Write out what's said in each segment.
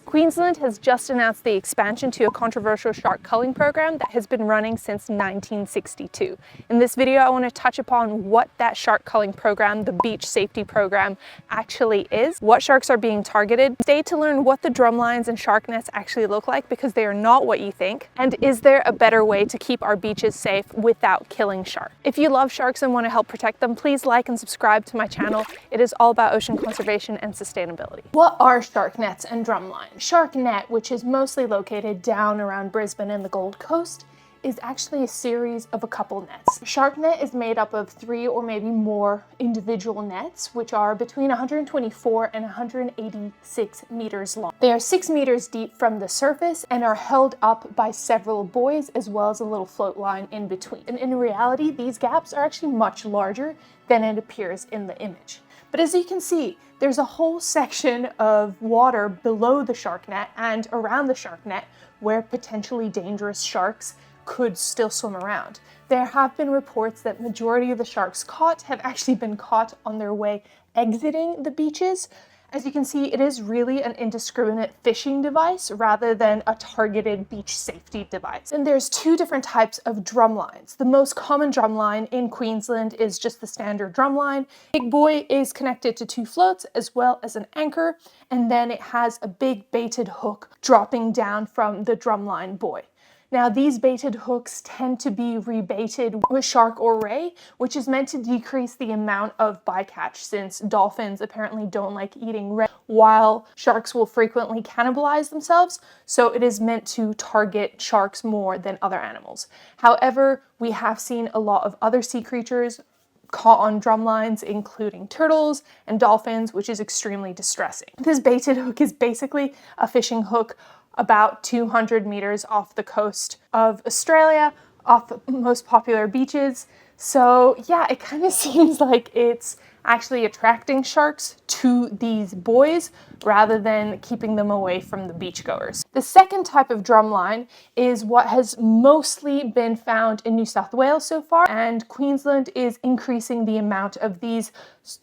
Queensland has just announced the expansion to a controversial shark culling program that has been running since 1962. In this video, I want to touch upon what that shark culling program, the beach safety program, actually is, what sharks are being targeted, stay to learn what the drumlines and shark nets actually look like because they are not what you think, and is there a better way to keep our beaches safe without killing sharks. If you love sharks and want to help protect them, please like and subscribe to my channel. It is all about ocean conservation and sustainability. What are shark nets and drumlines? Shark net, which is mostly located down around Brisbane and the Gold Coast, is actually a series of a couple nets. Shark net is made up of 3 or maybe more individual nets, which are between 124 and 186 meters long. They are 6 meters deep from the surface and are held up by several buoys as well as a little float line in between. And in reality, these gaps are actually much larger than it appears in the image. But as you can see, there's a whole section of water below the shark net and around the shark net where potentially dangerous sharks could still swim around. There have been reports that majority of the sharks caught have actually been caught on their way exiting the beaches. As you can see, it is really an indiscriminate fishing device rather than a targeted beach safety device. And there's 2 different types of drumlines. The most common drumline in Queensland is just the standard drumline. Big buoy is connected to 2 floats as well as an anchor, and then it has a big baited hook dropping down from the drumline buoy. Now, these baited hooks tend to be rebaited with shark or ray, which is meant to decrease the amount of bycatch since dolphins apparently don't like eating ray, while sharks will frequently cannibalize themselves, so it is meant to target sharks more than other animals. However, we have seen a lot of other sea creatures caught on drumlines, including turtles and dolphins, which is extremely distressing. This baited hook is basically a fishing hook about 200 meters off the coast of Australia, off the most popular beaches. So yeah, it kind of seems like it's actually attracting sharks to these buoys rather than keeping them away from the beachgoers. The second type of drumline is what has mostly been found in New South Wales so far, and Queensland is increasing the amount of these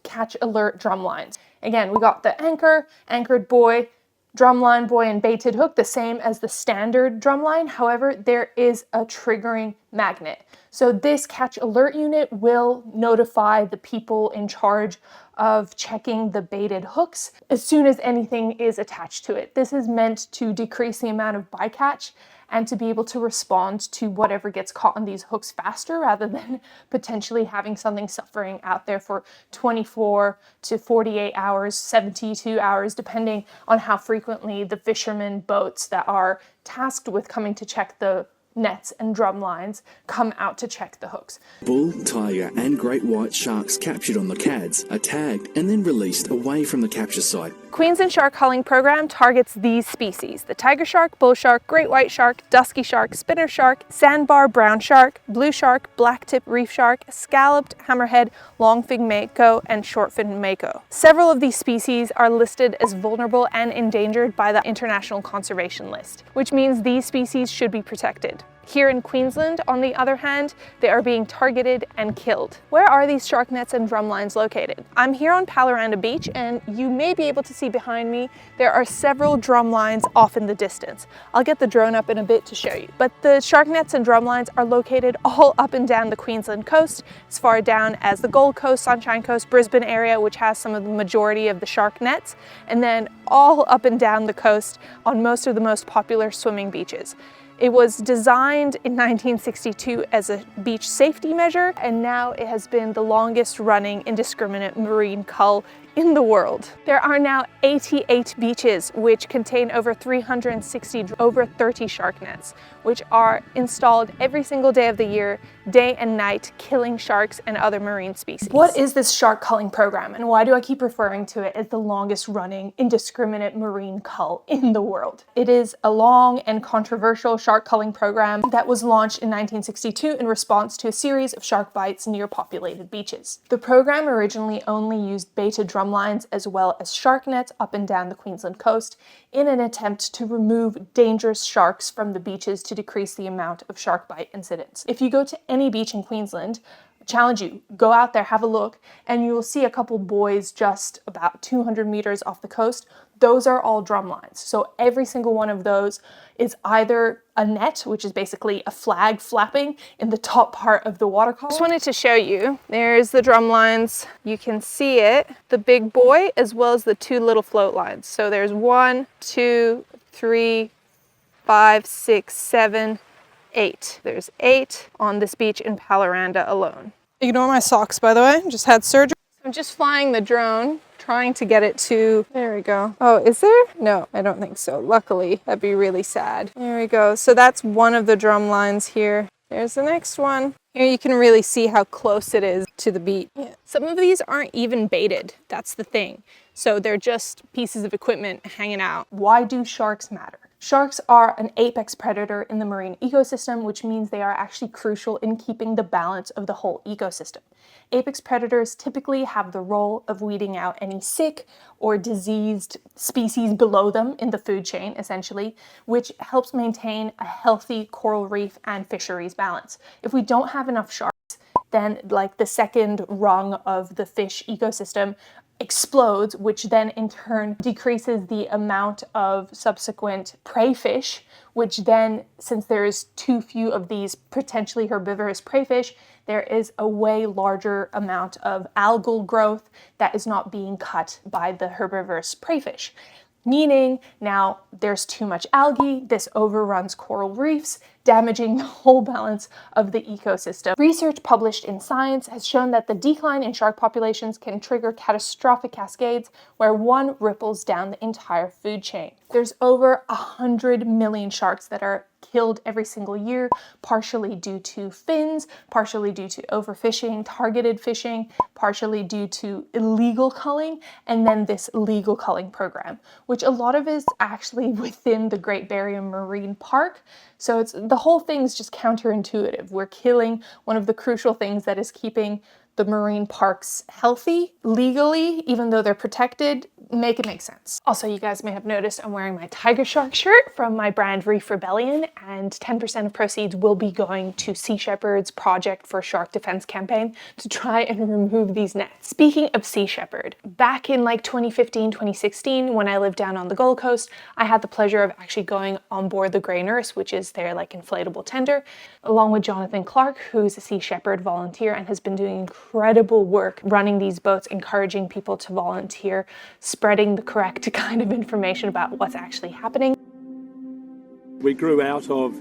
catch alert drumlines. Again, we got the anchored buoy, drumline buoy and baited hook, the same as the standard drumline. However, there is a triggering magnet. So this catch alert unit will notify the people in charge of checking the baited hooks as soon as anything is attached to it. This is meant to decrease the amount of bycatch and to be able to respond to whatever gets caught on these hooks faster rather than potentially having something suffering out there for 24 to 48 hours, 72 hours, depending on how frequently the fishermen boats that are tasked with coming to check the nets and drum lines come out to check the hooks. Bull, tiger and great white sharks captured on the CADs are tagged and then released away from the capture site. Queensland shark culling program targets these species: the tiger shark, bull shark, great white shark, dusky shark, spinner shark, sandbar brown shark, blue shark, blacktip reef shark, scalloped hammerhead, longfin mako, and shortfin mako. Several of these species are listed as vulnerable and endangered by the International Conservation List, which means these species should be protected. Here in Queensland, on the other hand, they are being targeted and killed. Where are these shark nets and drumlines located? I'm here on Paloranda Beach, and you may be able to see behind me there are several drumlines off in the distance. I'll get the drone up in a bit to show you. But the shark nets and drumlines are located all up and down the Queensland coast, as far down as the Gold Coast, Sunshine Coast, Brisbane area, which has some of the majority of the shark nets, and then all up and down the coast on most of the most popular swimming beaches. It was designed in 1962 as a beach safety measure, and now it has been the longest running indiscriminate marine cull in the world. There are now 88 beaches which contain over 360, over 30 shark nets, which are installed every single day of the year, day and night, killing sharks and other marine species. What is this shark culling program, and why do I keep referring to it as the longest running indiscriminate marine cull in the world? It is a long and controversial shark culling program that was launched in 1962 in response to a series of shark bites near populated beaches. The program originally only used baited drumlines as well as shark nets up and down the Queensland coast in an attempt to remove dangerous sharks from the beaches to decrease the amount of shark bite incidents. If you go to any beach in Queensland, challenge you, go out there, have a look, and you will see a couple buoys just about 200 meters off the coast. Those are all drum lines. So every single one of those is either a net, which is basically a flag flapping in the top part of the water column. Just wanted to show you, there's the drum lines. You can see it, the big buoy, as well as the two little float lines. So there's 1, 2, 3, 5, 6, 7, 8. There's 8 on this beach in Palaranda alone. Ignore my socks, by the way. Just had surgery. I'm just flying the drone, trying to get it to, there we go. Oh, is there? No, I don't think so. Luckily, that'd be really sad. There we go. So that's one of the drum lines here. There's the next one. Here you can really see how close it is to the beach. Yeah. Some of these aren't even baited. That's the thing. So they're just pieces of equipment hanging out. Why do sharks matter? Sharks are an apex predator in the marine ecosystem, which means they are actually crucial in keeping the balance of the whole ecosystem. Apex predators typically have the role of weeding out any sick or diseased species below them in the food chain, essentially, which helps maintain a healthy coral reef and fisheries balance. If we don't have enough sharks, then like the second rung of the fish ecosystem explodes, which then in turn decreases the amount of subsequent prey fish, which then, since there's too few of these potentially herbivorous prey fish, there is a way larger amount of algal growth that is not being cut by the herbivorous prey fish. Meaning now there's too much algae, this overruns coral reefs, damaging the whole balance of the ecosystem. Research published in Science has shown that the decline in shark populations can trigger catastrophic cascades where one ripples down the entire food chain. There's over 100 million sharks that are killed every single year, partially due to fins, partially due to overfishing, targeted fishing, partially due to illegal culling, and then this legal culling program, which a lot of is actually within the Great Barrier Marine Park. So the whole thing's just counterintuitive. We're killing one of the crucial things that is keeping the marine parks healthy legally, even though they're protected. Make it make sense. Also, you guys may have noticed I'm wearing my tiger shark shirt from my brand Reef Rebellion, and 10% of proceeds will be going to Sea Shepherd's Project for Shark Defense campaign to try and remove these nets. Speaking of Sea Shepherd, back in like 2015, 2016, when I lived down on the Gold Coast, I had the pleasure of actually going on board the Grey Nurse, which is their like inflatable tender, along with Jonathan Clark, who's a Sea Shepherd volunteer and has been doing incredible work running these boats, encouraging people to volunteer, spreading the correct kind of information about what's actually happening. We grew out of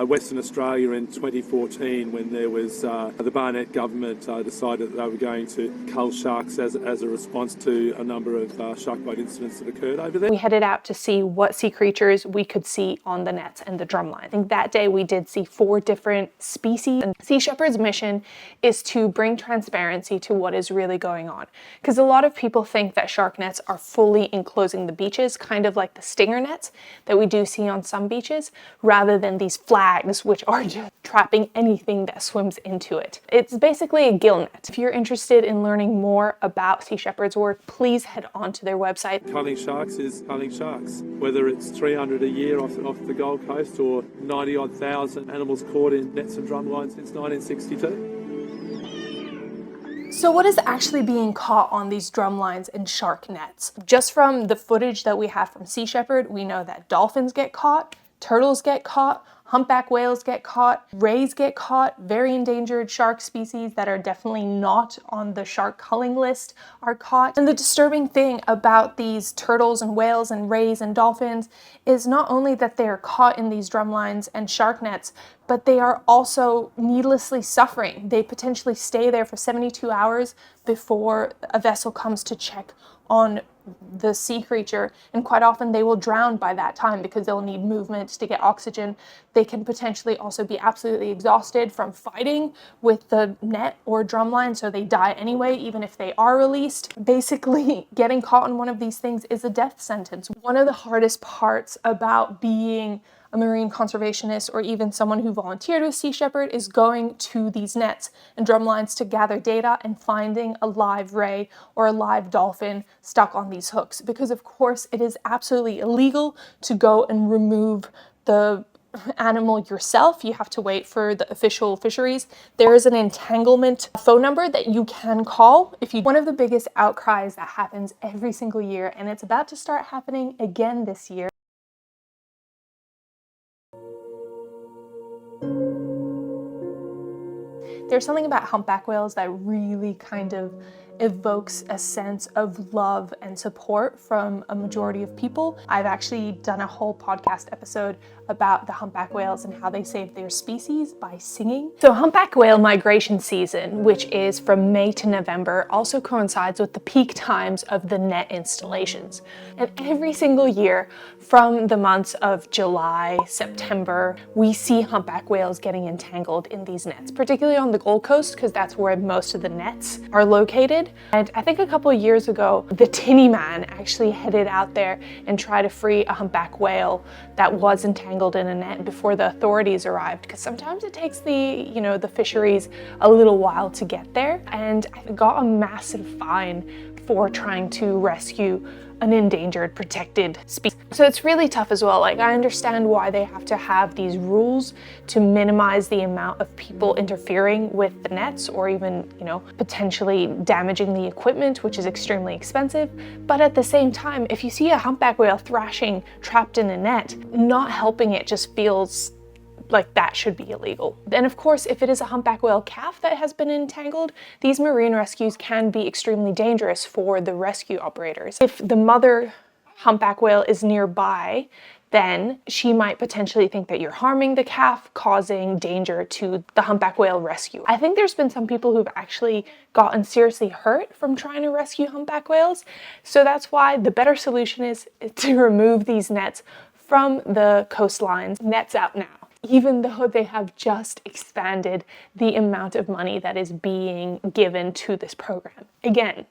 Western Australia in 2014 when there was the Barnett government decided that they were going to cull sharks as a response to a number of shark bite incidents that occurred over there. We headed out to see what sea creatures we could see on the nets and the drumline. I think that day we did see 4 different species. And Sea Shepherd's mission is to bring transparency to what is really going on. Because a lot of people think that shark nets are fully enclosing the beaches, kind of like the stinger nets that we do see on some beaches, rather than these flags, which are just trapping anything that swims into it. It's basically a gill net. If you're interested in learning more about Sea Shepherd's work, please head on to their website. Culling sharks is culling sharks. Whether it's 300 a year off the Gold Coast or 90-odd thousand animals caught in nets and drumlines since 1962. So what is actually being caught on these drumlines and shark nets? Just from the footage that we have from Sea Shepherd, we know that dolphins get caught, turtles get caught, humpback whales get caught, rays get caught, very endangered shark species that are definitely not on the shark culling list are caught. And the disturbing thing about these turtles and whales and rays and dolphins is not only that they are caught in these drumlines and shark nets, but they are also needlessly suffering. They potentially stay there for 72 hours before a vessel comes to check on the sea creature, and quite often they will drown by that time because they'll need movement to get oxygen. They can potentially also be absolutely exhausted from fighting with the net or drumline, so they die anyway, even if they are released. Basically, getting caught on one of these things is a death sentence. One of the hardest parts about being a marine conservationist or even someone who volunteered with Sea Shepherd is going to these nets and drumlines to gather data and finding a live ray or a live dolphin stuck on these hooks. Because of course it is absolutely illegal to go and remove the animal yourself, you have to wait for the official fisheries. There is an entanglement phone number that you can call if you. One of the biggest outcries that happens every single year, and it's about to start happening again this year. There's something about humpback whales that really kind of evokes a sense of love and support from a majority of people. I've actually done a whole podcast episode about the humpback whales and how they save their species by singing. So humpback whale migration season, which is from May to November, also coincides with the peak times of the net installations. And every single year from the months of July, September, we see humpback whales getting entangled in these nets, particularly on the Gold Coast, because that's where most of the nets are located. And I think a couple of years ago, the Tinny Man actually headed out there and tried to free a humpback whale that was entangled in a net before the authorities arrived, because sometimes it takes the fisheries a little while to get there. And I got a massive fine for trying to rescue an endangered, protected species. So it's really tough as well. Like, I understand why they have to have these rules to minimize the amount of people interfering with the nets, or even, potentially damaging the equipment, which is extremely expensive. But at the same time, if you see a humpback whale thrashing trapped in a net, not helping it just feels like that should be illegal. And of course, if it is a humpback whale calf that has been entangled, these marine rescues can be extremely dangerous for the rescue operators. If the mother humpback whale is nearby, then she might potentially think that you're harming the calf, causing danger to the humpback whale rescue. I think there's been some people who've actually gotten seriously hurt from trying to rescue humpback whales. So that's why the better solution is to remove these nets from the coastlines. Nets out now, even though they have just expanded the amount of money that is being given to this program. Again,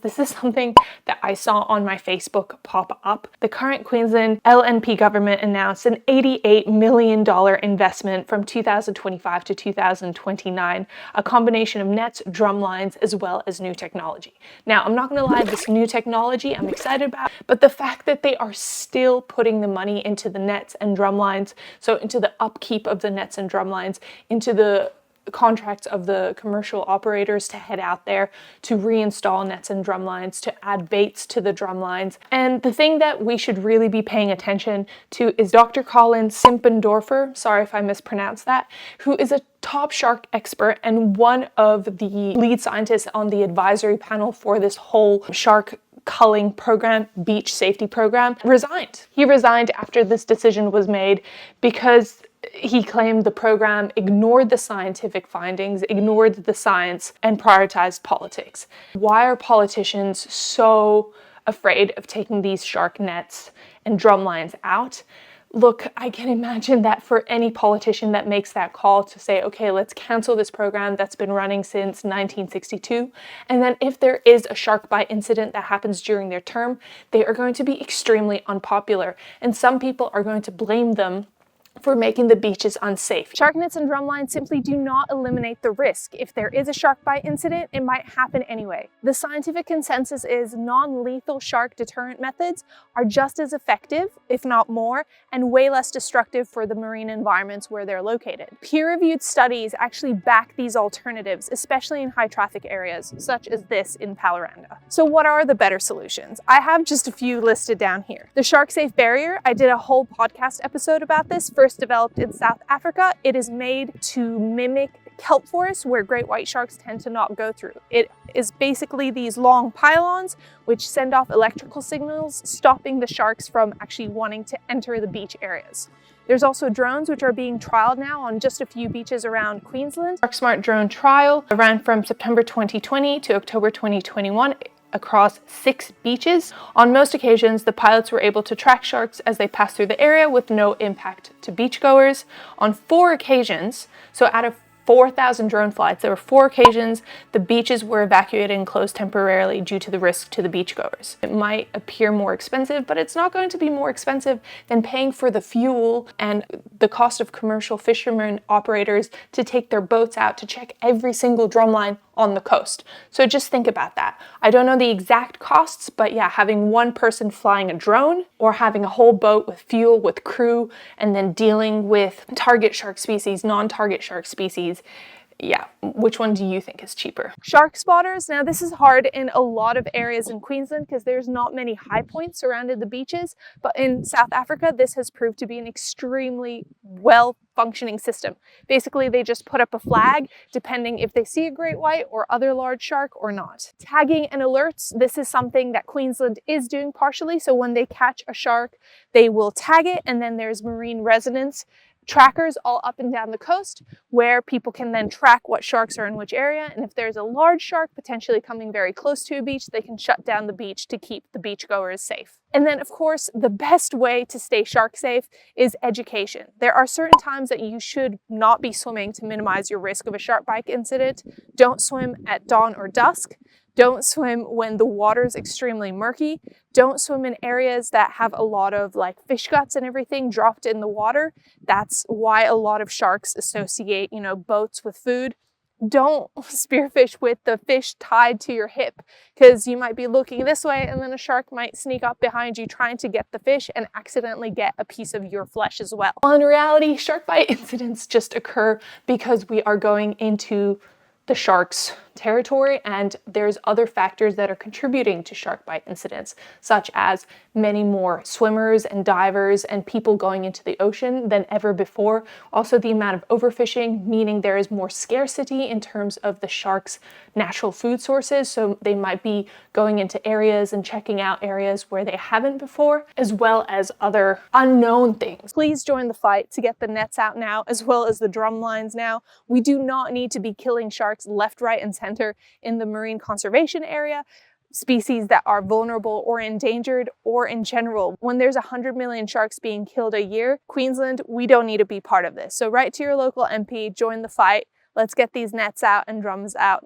this is something that I saw on my Facebook pop up. The current Queensland LNP government announced an $88 million investment from 2025 to 2029, a combination of nets, drumlines, as well as new technology. Now, I'm not gonna lie, this new technology I'm excited about, but the fact that they are still putting the money into the nets and drumlines, so into the upkeep of the nets and drumlines, into the contracts of the commercial operators to head out there to reinstall nets and drumlines, to add baits to the drumlines. And the thing that we should really be paying attention to is Dr. Colin Simpendorfer, sorry if I mispronounced that, who is a top shark expert and one of the lead scientists on the advisory panel for this whole shark culling program, beach safety program, resigned. He resigned after this decision was made because he claimed the program ignored the scientific findings, ignored the science, and prioritized politics. Why are politicians so afraid of taking these shark nets and drumlines out? Look, I can imagine that for any politician that makes that call to say, okay, let's cancel this program that's been running since 1962, and then if there is a shark bite incident that happens during their term, they are going to be extremely unpopular, and some people are going to blame them for making the beaches unsafe. Shark nets and drumlines simply do not eliminate the risk. If there is a shark bite incident, it might happen anyway. The scientific consensus is non-lethal shark deterrent methods are just as effective, if not more, and way less destructive for the marine environments where they're located. Peer-reviewed studies actually back these alternatives, especially in high traffic areas, such as this in Palaranda. So what are the better solutions? I have just a few listed down here. The shark safe barrier, I did a whole podcast episode about this, first developed in South Africa. It is made to mimic kelp forests where great white sharks tend to not go through. It is basically these long pylons which send off electrical signals, stopping the sharks from actually wanting to enter the beach areas. There's also drones which are being trialed now on just a few beaches around Queensland. Shark Smart drone trial ran from September 2020 to October 2021 across 6 beaches. On most occasions, the pilots were able to track sharks as they passed through the area with no impact to beachgoers. On 4 occasions, so out of 4,000 drone flights. There were 4 occasions the beaches were evacuated and closed temporarily due to the risk to the beachgoers. It might appear more expensive, but it's not going to be more expensive than paying for the fuel and the cost of commercial fishermen operators to take their boats out to check every single drumline on the coast. So just think about that. I don't know the exact costs, but yeah, having one person flying a drone or having a whole boat with fuel, with crew, and then dealing with target shark species, non-target shark species, yeah, which one do you think is cheaper? Shark spotters. Now this is hard in a lot of areas in Queensland because there's not many high points surrounding the beaches, but in South Africa this has proved to be an extremely well functioning system. Basically they just put up a flag depending if they see a great white or other large shark or not. Tagging and alerts, this is something that Queensland is doing partially. So when they catch a shark, they will tag it, and then there's marine residents trackers all up and down the coast where people can then track what sharks are in which area, and if there's a large shark potentially coming very close to a beach, they can shut down the beach to keep the beachgoers safe. And then of course the best way to stay shark safe is education. There are certain times that you should not be swimming to minimize your risk of a shark bite incident. Don't swim at dawn or dusk. Don't swim when the water's extremely murky. Don't swim in areas that have a lot of like fish guts and everything dropped in the water. That's why a lot of sharks associate, boats with food. Don't spearfish with the fish tied to your hip, because you might be looking this way and then a shark might sneak up behind you trying to get the fish and accidentally get a piece of your flesh as well. Well, in reality, shark bite incidents just occur because we are going into the shark's territory, and there's other factors that are contributing to shark bite incidents, such as many more swimmers and divers and people going into the ocean than ever before. Also the amount of overfishing, meaning there is more scarcity in terms of the shark's natural food sources, so they might be going into areas and checking out areas where they haven't before, as well as other unknown things. Please join the fight to get the nets out now, as well as the drum lines now. We do not need to be killing sharks left, right, and center in the marine conservation area, species that are vulnerable or endangered, or in general. When there's 100 million sharks being killed a year, Queensland, we don't need to be part of this. So write to your local MP, join the fight. Let's get these nets out and drums out.